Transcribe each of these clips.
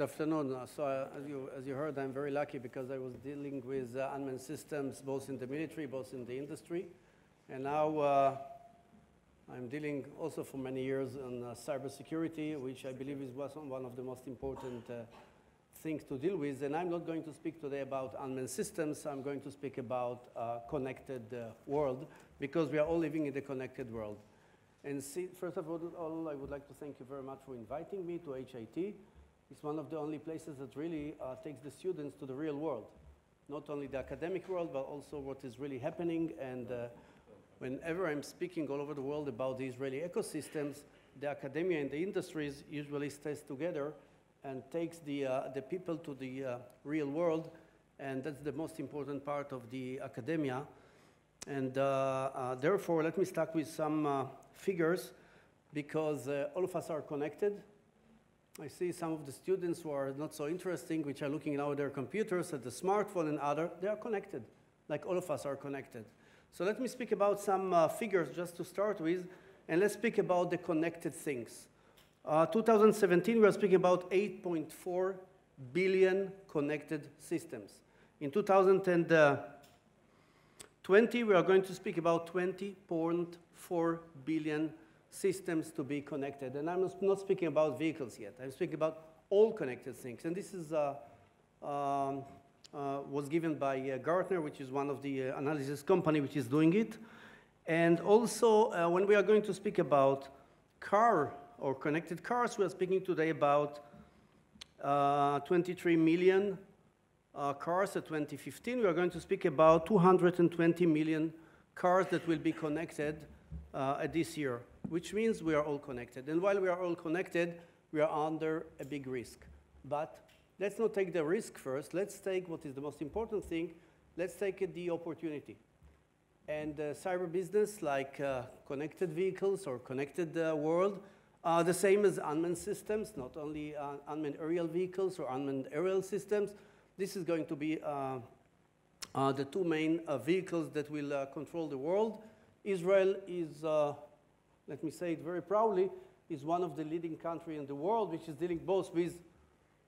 afternoon. As you heard, I'm very lucky because I was dealing with unmanned systems both in the military, both in the industry. And now I'm dealing also for many years on cybersecurity, which I believe is one of the most important things to deal with. And I'm not going to speak today about unmanned systems. I'm going to speak about connected world, because we are all living in the connected world. And first of all, I would like to thank you very much for inviting me to HIT. It's one of the only places that really takes the students to the real world. Not only the academic world, but also what is really happening. And whenever I'm speaking all over the world about the Israeli ecosystems, the academia and the industries usually stays together and takes the people to the real world. And that's the most important part of the academia. And therefore, let me start with some figures, because all of us are connected. I see some of the students who are not so interesting, which are looking now at their computers, at the smartphone and other. They are connected, like all of us are connected. So let me speak about some figures just to start with, and let's speak about the connected things. 2017, we are speaking about 8.4 billion connected systems. In 2020, we are going to speak about 20.4 billion systems to be connected. And I'm not speaking about vehicles yet. I'm speaking about all connected things. And this is was given by Gartner, which is one of the analysis company which is doing it. And also, when we are going to speak about car or connected cars, we are speaking today about 23 million cars at 2015. We are going to speak about 220 million cars that will be connected this year, which means we are all connected. And while we are all connected, we are under a big risk. But let's not take the risk first. Let's take what is the most important thing. Let's take the opportunity. And cyber business, like connected vehicles or connected world, are the same as unmanned systems, not only unmanned aerial vehicles or unmanned aerial systems. This is going to be the two main vehicles that will control the world. Israel is, let me say it very proudly, is one of the leading countries in the world, which is dealing both with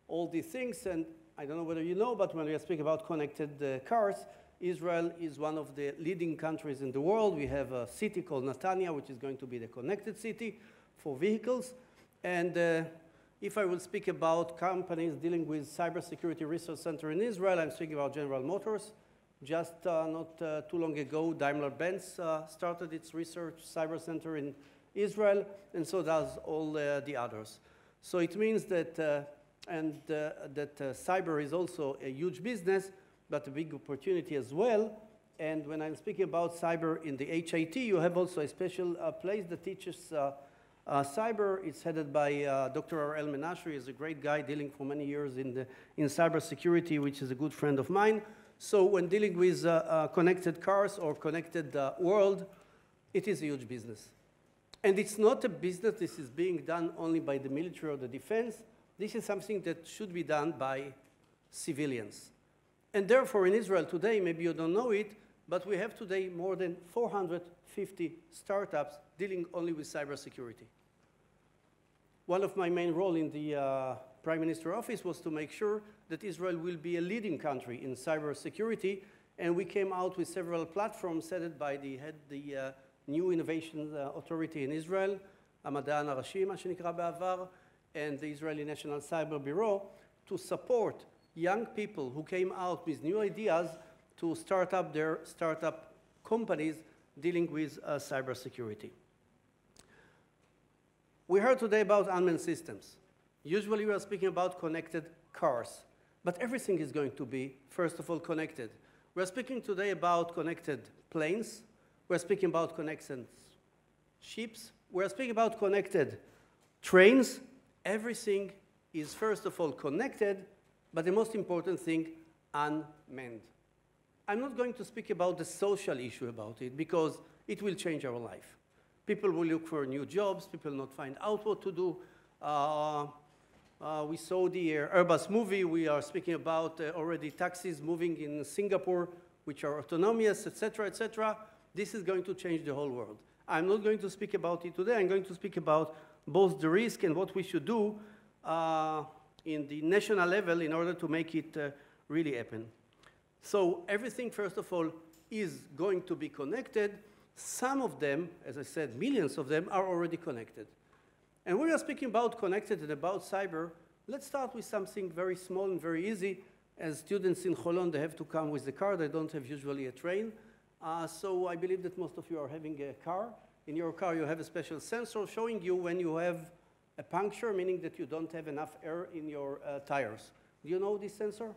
all these things. And I don't know whether you know, but when we speak about connected cars, Israel is one of the leading countries in the world. We have a city called Netanya, which is going to be the connected city for vehicles. And if I will speak about companies dealing with cybersecurity research center in Israel, I'm speaking about General Motors. Just not too long ago, Daimler-Benz started its research cyber center in Israel, and so does all the others. So it means that, cyber is also a huge business, but a big opportunity as well. And when I'm speaking about cyber in the HIT, you have also a special place that teaches cyber. It's headed by Dr. Ariel Menashri. He's a great guy dealing for many years in cybersecurity, which is a good friend of mine. So when dealing with connected cars or connected world, it is a huge business. And it's not a business that is being done only by the military or the defense. This is something that should be done by civilians. And therefore, in Israel today, maybe you don't know it, but we have today more than 450 startups dealing only with cybersecurity. One of my main roles in the Prime Minister's office was to make sure that Israel will be a leading country in cybersecurity, and we came out with several platforms headed by the new innovation authority in Israel, המדען הראשי, מה שנקרא בעבר, and the Israeli National Cyber Bureau, to support young people who came out with new ideas to start up their startup companies dealing with cybersecurity. We heard today about unmanned systems. Usually we are speaking about connected cars, but everything is going to be, first of all, connected. We're speaking today about connected planes. We're speaking about connected ships. We're speaking about connected trains. Everything is, first of all, connected, but the most important thing, unmanned. I'm not going to speak about the social issue about it, because it will change our life. People will look for new jobs. People will not find out what to do. We saw the Airbus movie. We are speaking about already taxis moving in Singapore, which are autonomous, et cetera, et cetera. This is going to change the whole world. I'm not going to speak about it today. I'm going to speak about both the risk and what we should do in the national level in order to make it really happen. So everything, first of all, is going to be connected. Some of them, as I said, millions of them, are already connected. And when we are speaking about connected and about cyber, let's start with something very small and very easy. As students in Holon, they have to come with the car. They don't have usually a train. So I believe that most of you are having a car. In your car, you have a special sensor showing you when you have a puncture, meaning that you don't have enough air in your tires. Do you know this sensor?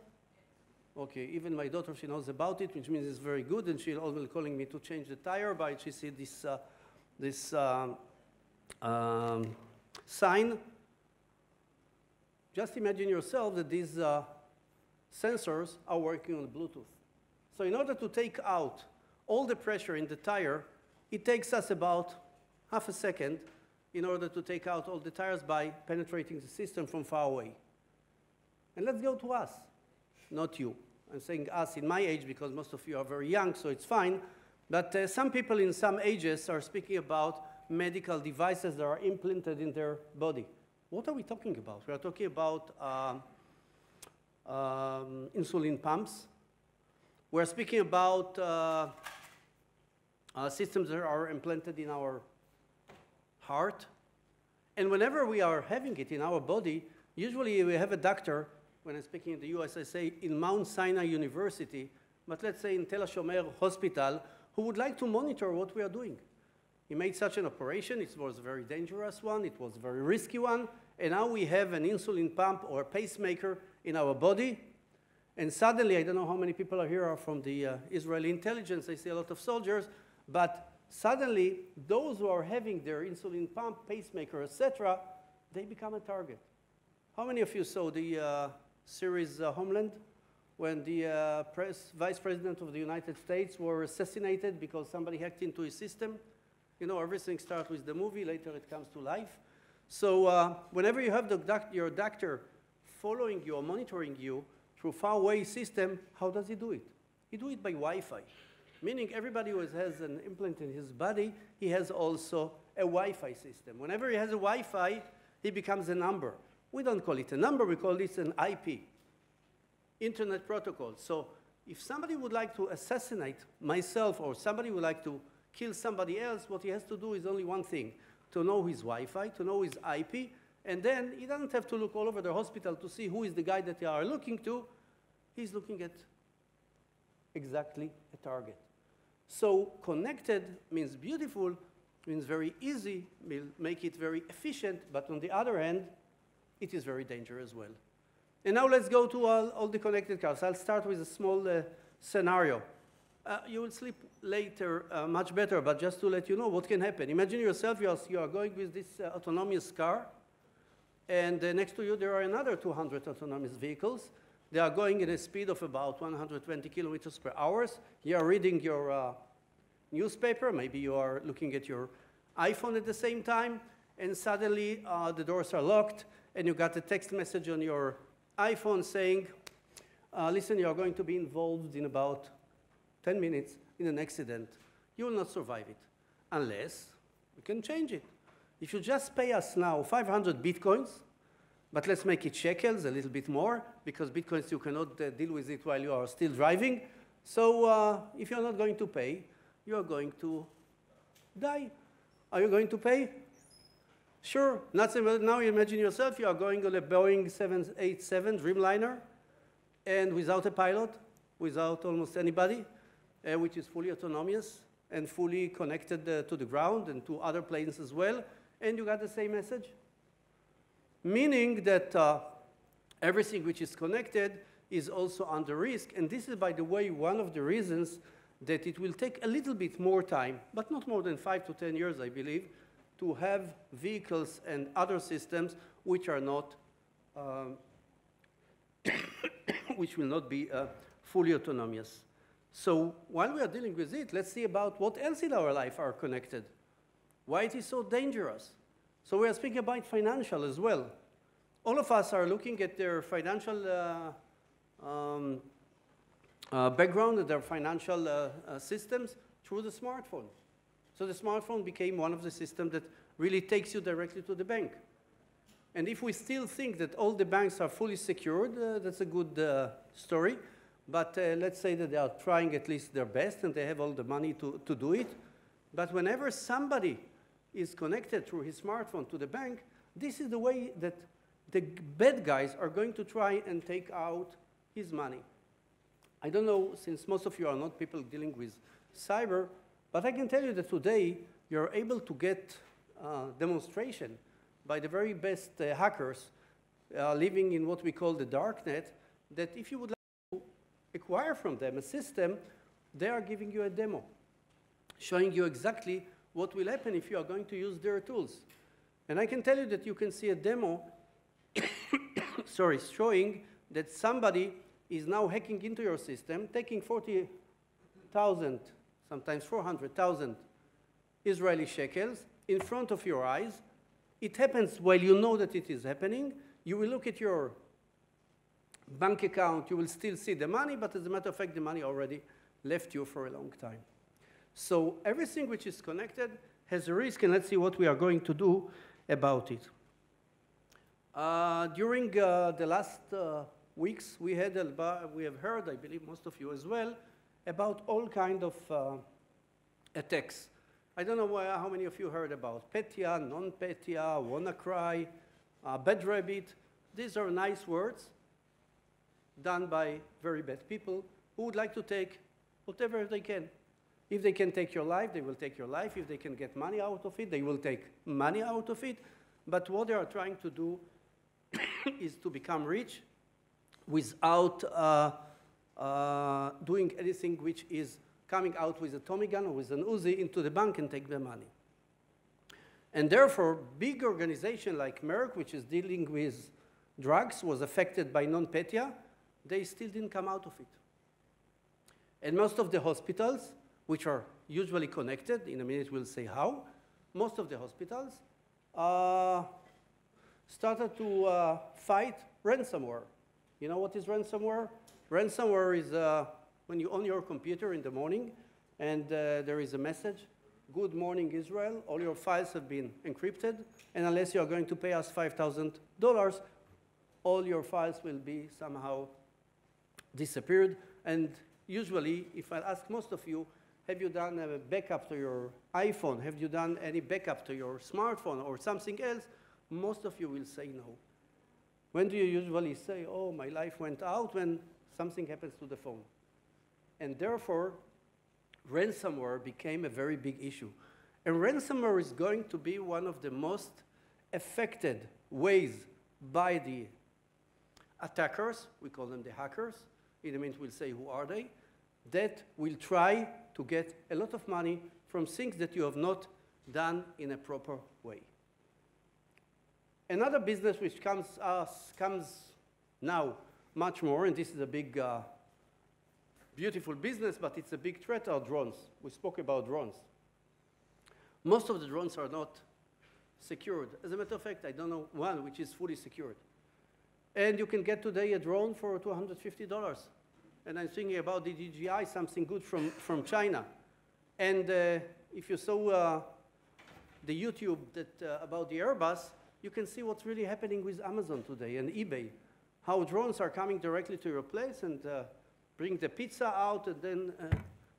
Okay, even my daughter, she knows about it, which means it's very good, and she's always calling me to change the tire, but she sees this sign. Just imagine yourself that these sensors are working on Bluetooth. So in order to take out all the pressure in the tire, it takes us about half a second in order to take out all the tires by penetrating the system from far away. And let's go to us, not you. I'm saying us in my age because most of you are very young, so it's fine. But some people in some ages are speaking about medical devices that are implanted in their body. What are we talking about? We are talking about insulin pumps. We're speaking about systems that are implanted in our heart. And whenever we are having it in our body, usually we have a doctor, when I'm speaking in the US, I say in Mount Sinai University, but let's say in Tel HaShomer Hospital, who would like to monitor what we are doing. He made such an operation. It was a very dangerous one. It was a very risky one. And now we have an insulin pump or a pacemaker in our body. And suddenly, I don't know how many people are here are from the Israeli intelligence. I see a lot of soldiers. But suddenly, those who are having their insulin pump, pacemaker, etc., they become a target. How many of you saw the series Homeland, when the vice president of the United States were assassinated because somebody hacked into his system? You know, everything starts with the movie, later it comes to life. So whenever you have your doctor following you or monitoring you through far-away system, how does he do it? He do it by Wi-Fi, meaning everybody who has an implant in his body, he has also a Wi-Fi system. Whenever he has a Wi-Fi, he becomes a number. We don't call it a number, we call it an IP, Internet Protocol. So if somebody would like to assassinate myself or somebody would like to kill somebody else, what he has to do is only one thing, to know his Wi-Fi, to know his IP, and then he doesn't have to look all over the hospital to see who is the guy that they are looking to. He's looking at exactly a target. So connected means beautiful, means very easy, will make it very efficient, but on the other hand, it is very dangerous as well. And now let's go to all the connected cars. I'll start with a small scenario. You will sleep later much better, but just to let you know what can happen. Imagine yourself, you are going with this autonomous car, and next to you there are another 200 autonomous vehicles. They are going at a speed of about 120 kilometers per hour. You are reading your newspaper, maybe you are looking at your iPhone at the same time, and suddenly the doors are locked, and you got a text message on your iPhone saying, listen, you are going to be involved in about 10 minutes in an accident. You will not survive it unless we can change it. If you just pay us now 500 Bitcoins, but let's make it shekels, a little bit more, because Bitcoins you cannot deal with it while you are still driving. So if you're not going to pay, you are going to die. Are you going to pay? Sure. Now imagine yourself, you are going on a Boeing 787 Dreamliner, and without a pilot, without almost anybody, which is fully autonomous and fully connected to the ground and to other planes as well, and you got the same message. Meaning that everything which is connected is also under risk, and this is, by the way, one of the reasons that it will take a little bit more time, but not more than 5 to 10 years, I believe, to have vehicles and other systems which are not, which will not be fully autonomous. So while we are dealing with it, let's see about what else in our life are connected. Why it is so dangerous. So we are speaking about financial as well. All of us are looking at their financial background and their financial systems through the smartphone. So the smartphone became one of the systems that really takes you directly to the bank. And if we still think that all the banks are fully secured, that's a good story. But let's say that they are trying at least their best and they have all the money to do it. But whenever somebody is connected through his smartphone to the bank, this is the way that the bad guys are going to try and take out his money. I don't know, since most of you are not people dealing with cyber, but I can tell you that today you're able to get demonstration by the very best hackers living in what we call the darknet, that if you would like to acquire from them a system, they are giving you a demo, showing you exactly what will happen if you are going to use their tools. And I can tell you that you can see a demo sorry, showing that somebody is now hacking into your system, taking 40,000, sometimes 400,000 Israeli shekels in front of your eyes. It happens while you know that it is happening. You will look at your bank account, you will still see the money, but as a matter of fact, the money already left you for a long time. So everything which is connected has a risk, and let's see what we are going to do about it. During the last weeks, we have heard, I believe most of you as well, about all kinds of attacks. I don't know how many of you heard about Petya, non-Petya, WannaCry, Bad Rabbit. These are nice words done by very bad people who would like to take whatever they can. If they can take your life, they will take your life. If they can get money out of it, they will take money out of it. But what they are trying to do is to become rich without doing anything which is coming out with a Tommy gun or with an Uzi into the bank and take the money. And therefore, big organization like Merck, which is dealing with drugs, was affected by non-Petya. They still didn't come out of it. And most of the hospitals, which are usually connected, in a minute we'll say how, most of the hospitals started to fight ransomware. You know what is ransomware? Ransomware is when you on your computer in the morning and there is a message, "Good morning, Israel, all your files have been encrypted, and unless you are going to pay us $5,000, all your files will be somehow disappeared." And usually, if I ask most of you, have you done a backup to your iPhone? Have you done any backup to your smartphone or something else? Most of you will say no. When do you usually say, "Oh, my life went out," when something happens to the phone? And therefore, ransomware became a very big issue. And ransomware is going to be one of the most affected ways by the attackers, we call them the hackers, in a minute we'll say who are they, that will try to get a lot of money from things that you have not done in a proper way. Another business which comes now much more, and this is a big, beautiful business, but it's a big threat, are drones. We spoke about drones. Most of the drones are not secured. As a matter of fact, I don't know one which is fully secured. And you can get today a drone for $250. And I'm thinking about the DJI, something good from China. And if you saw the YouTube about the Airbus, you can see what's really happening with Amazon today and eBay, how drones are coming directly to your place and bring the pizza out and then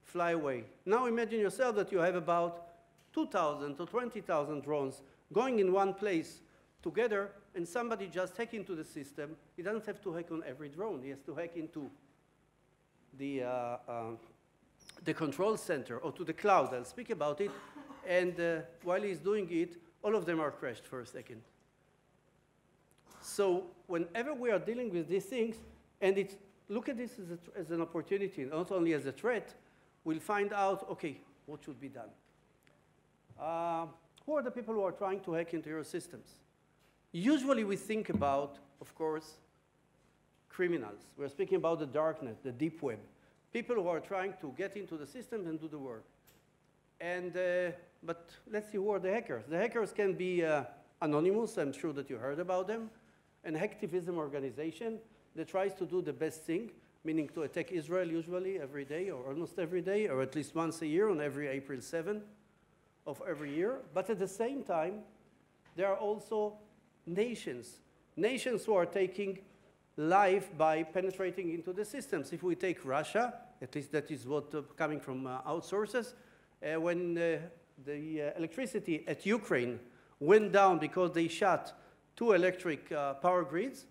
fly away. Now imagine yourself that you have about 2,000 to 20,000 drones going in one place together, and somebody just hack into the system. He doesn't have to hack on every drone. He has to hack into the control center or to the cloud. I'll speak about it. And while he's doing it, all of them are crashed for a second. So whenever we are dealing with these things, and look at this as an opportunity, not only as a threat, we'll find out, okay, what should be done? Who are the people who are trying to hack into your systems? Usually we think about, of course, criminals. We're speaking about the darknet, the deep web. People who are trying to get into the system and do the work. And, but let's see who are the hackers. The hackers can be anonymous. I'm sure that you heard about them. An hacktivism organization that tries to do the best thing, meaning to attack Israel usually every day or almost every day, or at least once a year on every April 7th of every year. But at the same time, there are also nations. Nations who are taking life by penetrating into the systems. If we take Russia, at least that is what coming from outsources, when the electricity at Ukraine went down because they shut 2 electric power grids,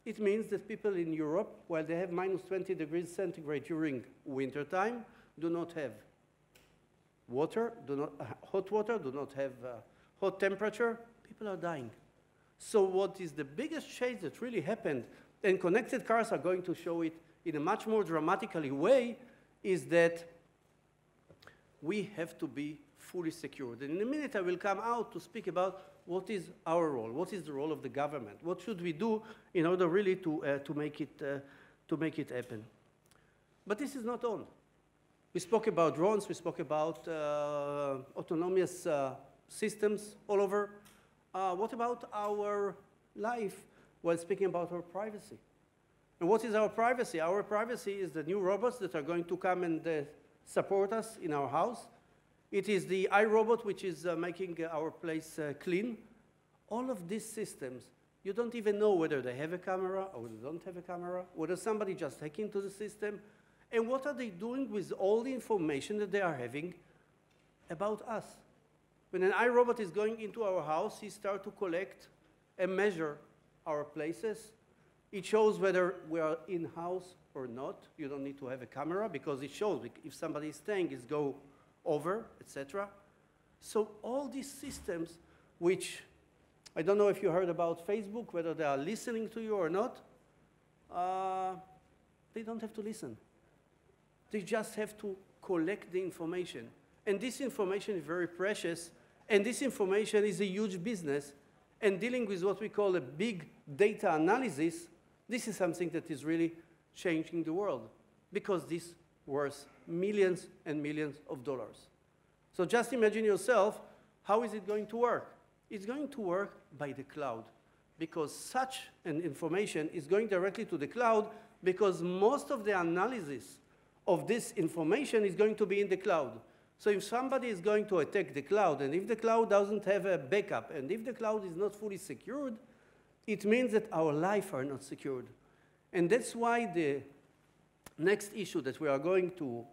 it means that people in Europe, while they have minus 20 degrees centigrade during wintertime, do not have water, hot water, do not have hot temperature. People are dying. So what is the biggest change that really happened, and connected cars are going to show it in a much more dramatically way, is that we have to be fully secured. And in a minute I will come out to speak about what is our role, what is the role of the government, what should we do in order really to make it happen. But this is not all. We spoke about drones, we spoke about autonomous systems all over. What about our life while speaking about our privacy? And what is our privacy? Our privacy is the new robots that are going to come and support us in our house. It is the iRobot, which is making our place clean. All of these systems, you don't even know whether they have a camera or they don't have a camera, whether somebody just hacked into the system, and what are they doing with all the information that they are having about us. When an iRobot is going into our house, he starts to collect and measure our places. It shows whether we are in-house or not. You don't need to have a camera because it shows if somebody is staying, it's go over, etc. So all these systems, which I don't know if you heard about Facebook, whether they are listening to you or not, they don't have to listen. They just have to collect the information. And this information is very precious, and this information is a huge business. And dealing with what we call a big data analysis, this is something that is really changing the world, because this worth millions and millions of dollars. So just imagine yourself, how is it going to work? It's going to work by the cloud, because such an information is going directly to the cloud, because most of the analysis of this information is going to be in the cloud. So if somebody is going to attack the cloud, and if the cloud doesn't have a backup, and if the cloud is not fully secured, it means that our lives are not secured. And that's why the next issue that we are going to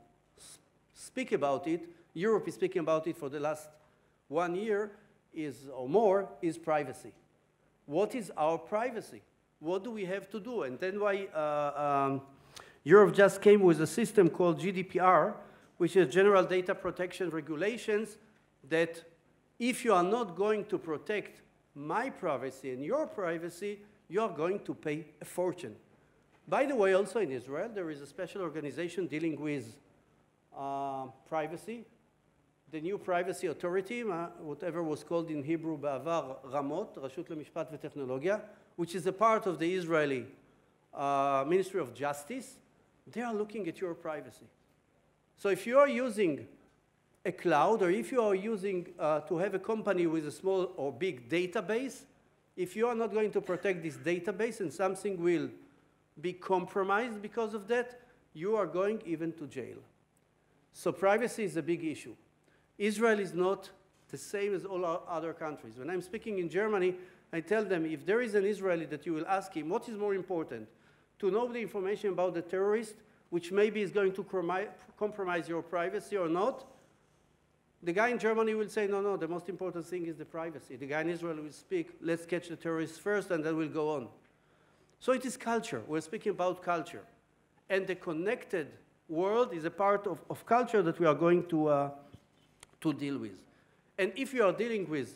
speak about it, Europe is speaking about it for the last 1 year or more, is privacy. What is our privacy? What do we have to do? And then why Europe just came with a system called GDPR, which is General Data Protection Regulations, that if you are not going to protect my privacy and your privacy, you're going to pay a fortune. By the way, also in Israel, there is a special organization dealing with privacy. The new privacy authority, whatever was called in Hebrew בעבר, רמות, רשות למשפט וטכנולוגיה, which is a part of the Israeli Ministry of Justice, they are looking at your privacy. So if you are using a cloud, or if you are using to have a company with a small or big database, if you are not going to protect this database and something will be compromised because of that, you are going even to jail. So privacy is a big issue. Israel is not the same as all our other countries. When I'm speaking in Germany, I tell them, if there is an Israeli that you will ask him, what is more important? To know the information about the terrorist, which maybe is going to compromise your privacy or not, the guy in Germany will say, no, no, the most important thing is the privacy. The guy in Israel will speak, let's catch the terrorists first, and then we'll go on. So it is culture. We're speaking about culture. And the connected world is a part of culture that we are going to deal with. And if you are dealing with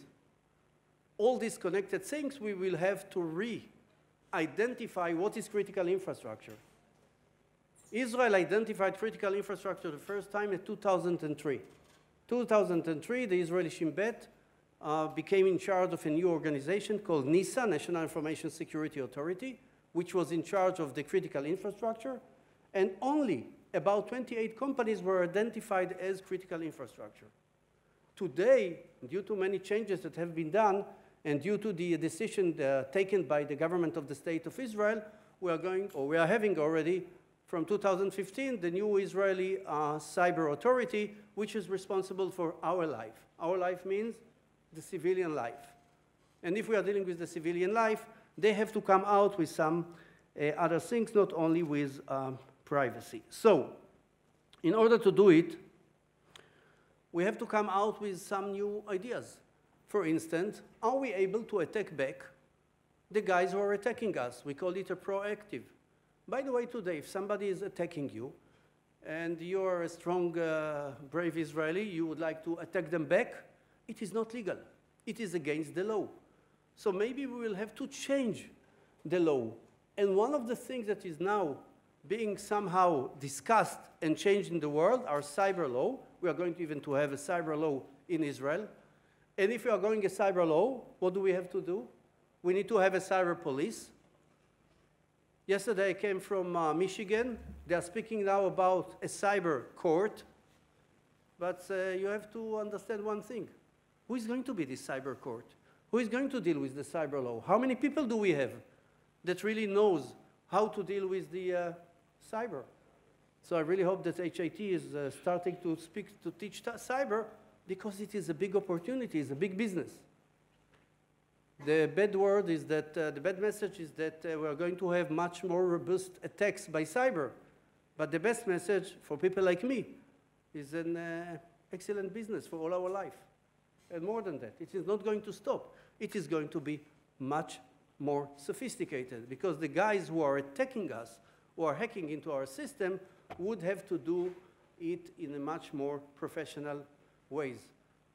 all these connected things, we will have to re-identify what is critical infrastructure. Israel identified critical infrastructure the first time in 2003. 2003, the Israeli Shin Bet became in charge of a new organization called NISA, National Information Security Authority, which was in charge of the critical infrastructure, and only about 28 companies were identified as critical infrastructure. Today, due to many changes that have been done, and due to the decision taken by the government of the State of Israel, we are having already, from 2015, the new Israeli Cyber Authority, which is responsible for our life. Our life means the civilian life. And if we are dealing with the civilian life, they have to come out with some other things, not only with privacy. So, in order to do it, we have to come out with some new ideas. For instance, are we able to attack back the guys who are attacking us? We call it a proactive. By the way, today, if somebody is attacking you, and you're a strong, brave Israeli, you would like to attack them back, it is not legal. It is against the law. So maybe we will have to change the law. And one of the things that is now being somehow discussed and changed in the world are cyber law. We are going to even to have a cyber law in Israel. And if we are going a cyber law, what do we have to do? We need to have a cyber police. Yesterday I came from Michigan. They are speaking now about a cyber court. But you have to understand one thing. Who is going to be this cyber court? Who is going to deal with the cyber law? How many people do we have that really knows how to deal with the cyber? So I really hope that HIT is starting to teach cyber, because it is a big opportunity, it's a big business. The bad word is that, the bad message is that we're going to have much more robust attacks by cyber. But the best message for people like me is an excellent business for all our life. And more than that, it is not going to stop. It is going to be much more sophisticated, because the guys who are attacking us, who are hacking into our system, would have to do it in a much more professional ways.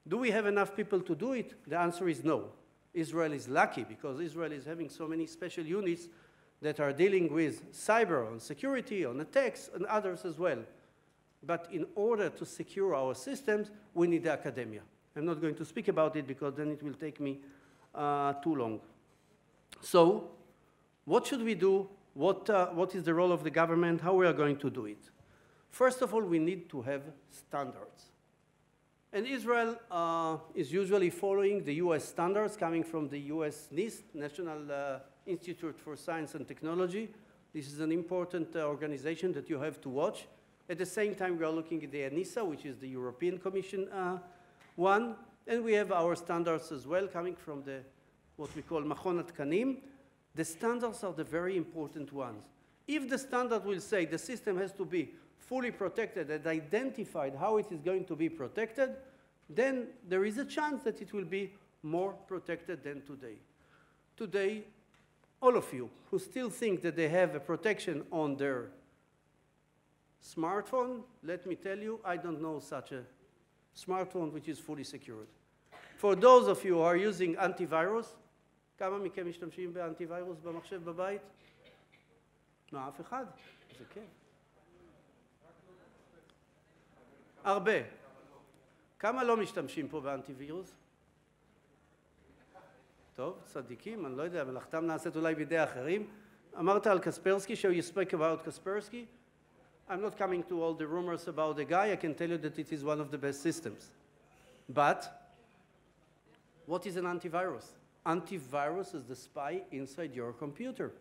Do we have enough people to do it? The answer is no. Israel is lucky, because Israel is having so many special units that are dealing with cyber, on security, on attacks, and others as well. But in order to secure our systems, we need the academia. I'm not going to speak about it, because then it will take me too long. So, what should we do? What is the role of the government? How we are going to do it? First of all, we need to have standards. And Israel is usually following the US standards coming from the US NIST, National Institute for Science and Technology. This is an important organization that you have to watch. At the same time, we are looking at the ENISA, which is the European Commission one. And we have our standards as well, coming from the, what we call Machon HaTkanim. The standards are the very important ones. If the standard will say the system has to be fully protected and identified how it is going to be protected, then there is a chance that it will be more protected than today. Today, all of you who still think that they have a protection on their smartphone, let me tell you, I don't know such a smartphone which is fully secured. For those of you who are using antivirus, כמה מכם משתמשים באנטיווירוס במחשב בבית? מה, אף אחד? זה כן. הרבה. כמה לא משתמשים פה באנטיווירוס? טוב, צדיקים, אני לא יודע, מלאכתם נעשית אולי בידי אחרים. אמרת על קספרסקי, so you speak about Kaspersky. I'm not coming to all the rumors about the guy. I can tell you that it is one of the best systems. But what is an antivirus? Antivirus is the spy inside your computer.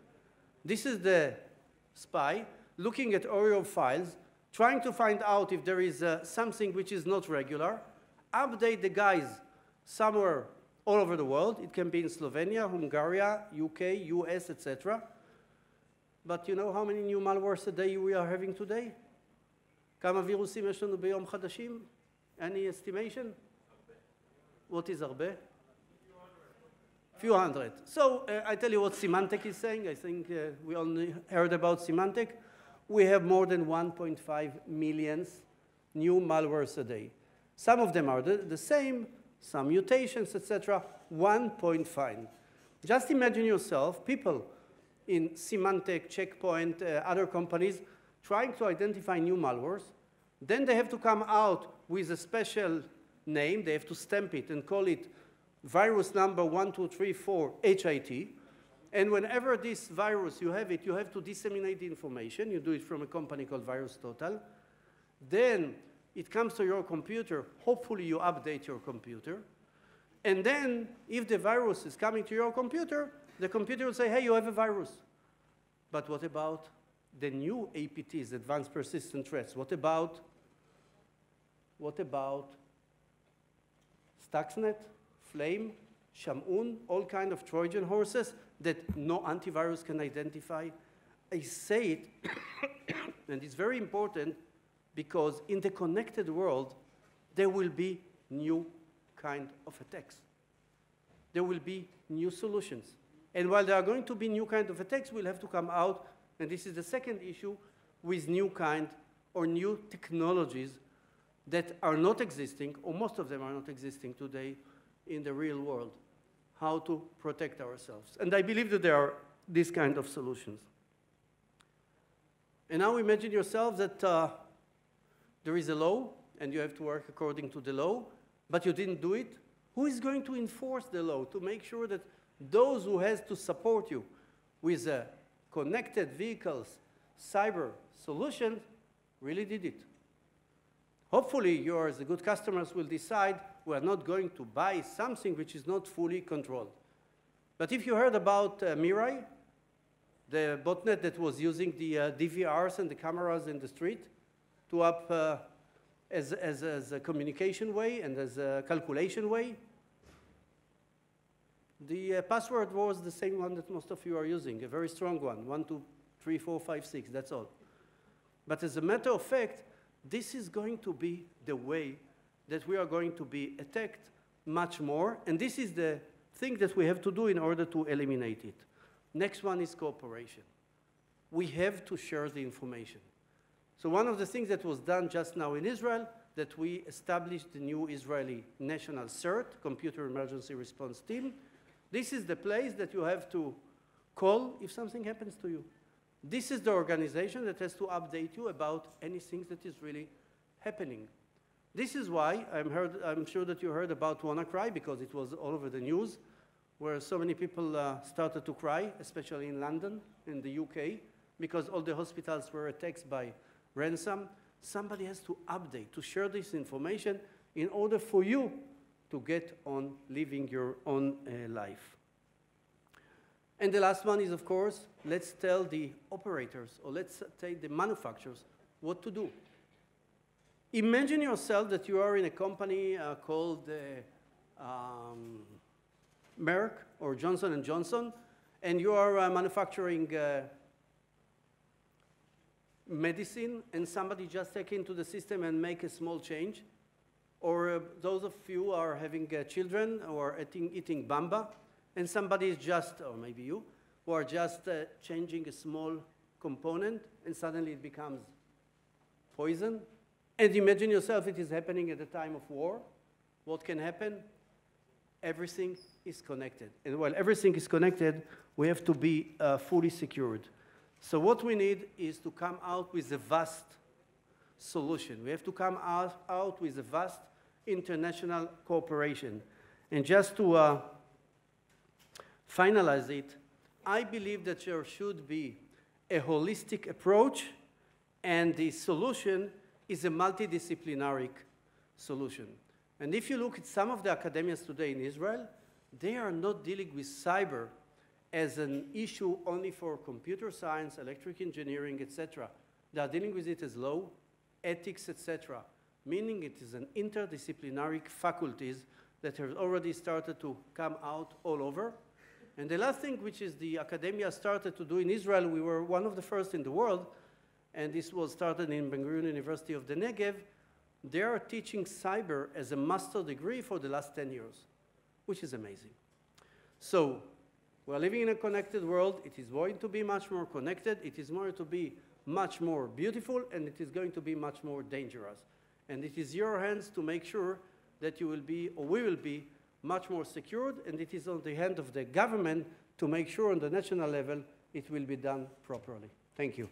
This is the spy looking at all your files, trying to find out if there is something which is not regular, update the guys somewhere all over the world. It can be in Slovenia, Hungary, UK, US, etc. But you know how many new malwares a day we are having today? כמה וירוסים יש לנו ביום חדשים? Any estimation? What is הרבה? Few hundred. So I tell you what Symantec is saying. I think we only heard about Symantec. We have more than 1.5 million new malwares a day. Some of them are the same, some mutations, etc. 1.5. Just imagine yourself, people in Symantec, Checkpoint, other companies, trying to identify new malwares. Then they have to come out with a special name. They have to stamp it and call it virus number 1234 HIT. And whenever this virus, you have it, you have to disseminate the information. You do it from a company called VirusTotal. Then it comes to your computer. Hopefully you update your computer. And then if the virus is coming to your computer, the computer will say, hey, you have a virus. But what about the new APTs, Advanced Persistent Threats? What about Stuxnet, Flame, Shamun, all kind of Trojan horses that no antivirus can identify. I say it, and it's very important, because in the connected world, there will be new kind of attacks. There will be new solutions. And while there are going to be new kind of attacks, we'll have to come out, and this is the second issue, with new kind or new technologies that are not existing, or most of them are not existing today in the real world, how to protect ourselves. And I believe that there are these kind of solutions. And now imagine yourself that there is a law, and you have to work according to the law, but you didn't do it. Who is going to enforce the law to make sure that those who has to support you with connected vehicles, cyber solution, really did it? Hopefully, you as the good customers will decide we are not going to buy something which is not fully controlled. But if you heard about Mirai, the botnet that was using the DVRs and the cameras in the street to up as a communication way and as a calculation way, the password was the same one that most of you are using, a very strong one, 1, 2, 3, 4, 5, 6, that's all. But as a matter of fact, this is going to be the way that we are going to be attacked much more, and this is the thing that we have to do in order to eliminate it. Next one is cooperation. We have to share the information. So one of the things that was done just now in Israel, that we established the new Israeli National CERT, Computer Emergency Response Team. This is the place that you have to call if something happens to you. This is the organization that has to update you about anything that is really happening. This is why I'm sure that you heard about WannaCry, because it was all over the news, where so many people started to cry, especially in London, in the UK, because all the hospitals were attacked by ransom. Somebody has to update, to share this information in order for you to get on living your own life. And the last one is, of course, let's tell the operators, or let's tell the manufacturers what to do. Imagine yourself that you are in a company called Merck or Johnson & Johnson, and you are manufacturing medicine, and somebody just take into the system and make a small change. Or those of you who are having children or eating bamba, and somebody is just, or maybe you, who are just changing a small component, and suddenly it becomes poison. And imagine yourself it is happening at the time of war. What can happen? Everything is connected. And while everything is connected, we have to be fully secured. So what we need is to come out with a vast solution. We have to come out with a vast international cooperation. And just to finalize it, I believe that there should be a holistic approach, and the solution is a multidisciplinary solution. And if you look at some of the academias today in Israel, they are not dealing with cyber as an issue only for computer science, electric engineering, etc. They are dealing with it as law, ethics, etc., meaning it is an interdisciplinary faculties that have already started to come out all over. And the last thing, which is the academia started to do in Israel, we were one of the first in the world, and this was started in Ben-Gurion University of the Negev. They are teaching cyber as a master degree for the last 10 years, which is amazing. So we're living in a connected world. It is going to be much more connected. It is going to be much more beautiful, and it is going to be much more dangerous. And it is your hands to make sure that you will be, or we will be, much more secured, and it is on the hand of the government to make sure on the national level it will be done properly. Thank you.